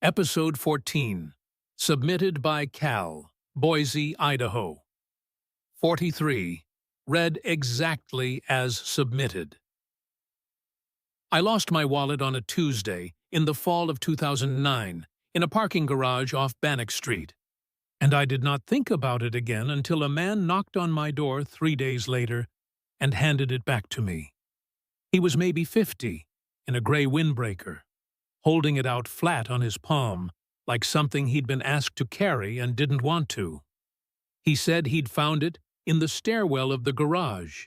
Episode 14. Submitted by Cal, Boise, Idaho. 43. Read exactly as submitted. I lost my wallet on a Tuesday in the fall of 2009 in a parking garage off Bannock Street, and I did not think about it again until a man knocked on my door 3 days later and handed it back to me. He was maybe 50, in a gray windbreaker, holding it out flat on his palm, like something he'd been asked to carry and didn't want to. He said he'd found it in the stairwell of the garage.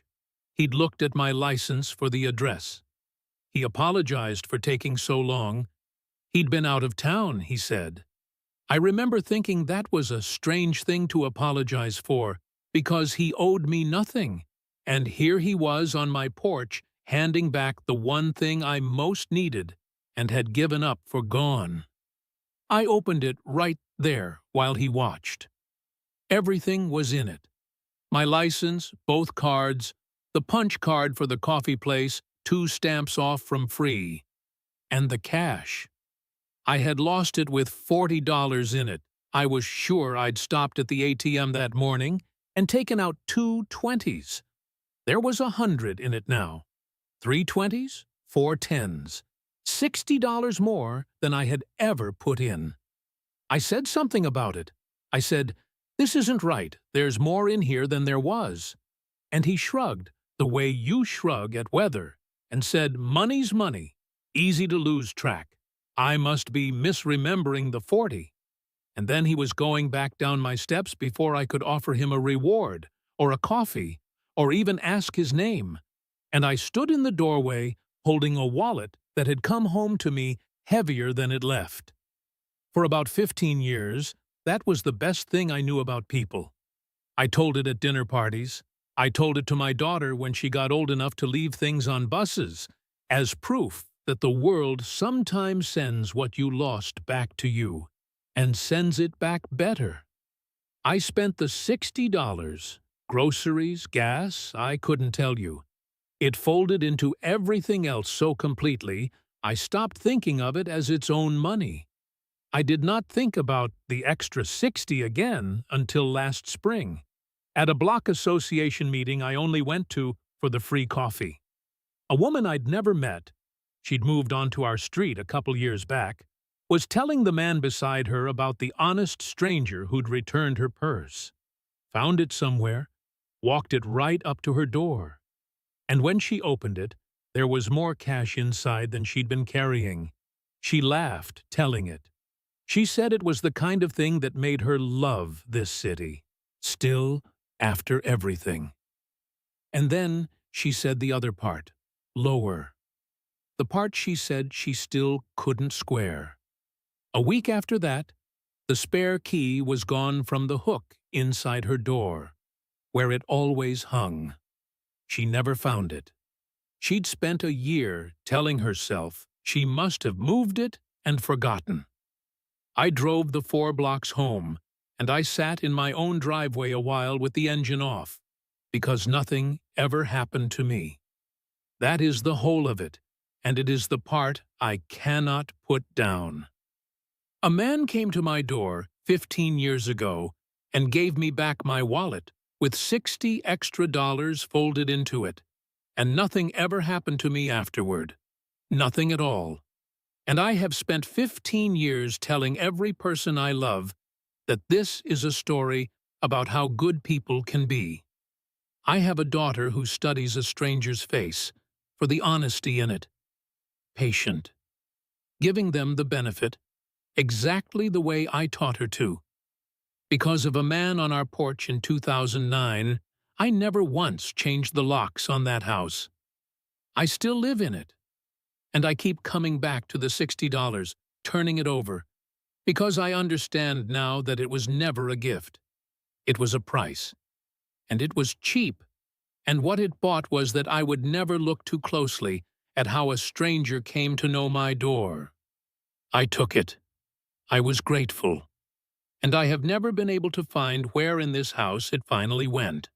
He'd looked at my license for the address. He apologized for taking so long. He'd been out of town, he said. I remember thinking that was a strange thing to apologize for, because he owed me nothing, and here he was on my porch handing back the one thing I most needed and had given up for gone. I opened it right there while he watched. Everything was in it. My license, both cards, the punch card for the coffee place, 2 stamps off from free, and the cash. I had lost it with $40 in it. I was sure I'd stopped at the ATM that morning and taken out 2 20s. There was 100 in it now. 3 20s, 4 10s. $60 more than I had ever put in. I said something about it. I said, "This isn't right. There's more in here than there was." And he shrugged, the way you shrug at weather, and said, "Money's money. Easy to lose track. I must be misremembering the 40. And then he was going back down my steps before I could offer him a reward, or a coffee, or even ask his name. And I stood in the doorway, holding a wallet that had come home to me heavier than it left. For about 15 years, that was the best thing I knew about people. I told it at dinner parties. I told it to my daughter when she got old enough to leave things on buses, as proof that the world sometimes sends what you lost back to you, and sends it back better. I spent the $60. Groceries, gas, I couldn't tell you. It folded into everything else so completely, I stopped thinking of it as its own money. I did not think about the extra 60 again until last spring, at a block association meeting I only went to for the free coffee. A woman I'd never met, she'd moved onto our street a couple years back, was telling the man beside her about the honest stranger who'd returned her purse, found it somewhere, walked it right up to her door. And when she opened it, there was more cash inside than she'd been carrying. She laughed, telling it. She said it was the kind of thing that made her love this city, still, after everything. And then she said the other part, lower. The part she said she still couldn't square. A week after that, the spare key was gone from the hook inside her door, where it always hung. She never found it. She'd spent a year telling herself she must have moved it and forgotten. I drove the 4 blocks home, and I sat in my own driveway a while with the engine off, because nothing ever happened to me. That is the whole of it, and it is the part I cannot put down. A man came to my door 15 years ago and gave me back my wallet with $60 extra folded into it, and nothing ever happened to me afterward. Nothing at all. And I have spent 15 years telling every person I love that this is a story about how good people can be. I have a daughter who studies a stranger's face for the honesty in it. Patient. Giving them the benefit, exactly the way I taught her to. Because of a man on our porch in 2009, I never once changed the locks on that house. I still live in it. And I keep coming back to the $60, turning it over, because I understand now that it was never a gift. It was a price. And it was cheap. And what it bought was that I would never look too closely at how a stranger came to know my door. I took it. I was grateful. And I have never been able to find where in this house it finally went.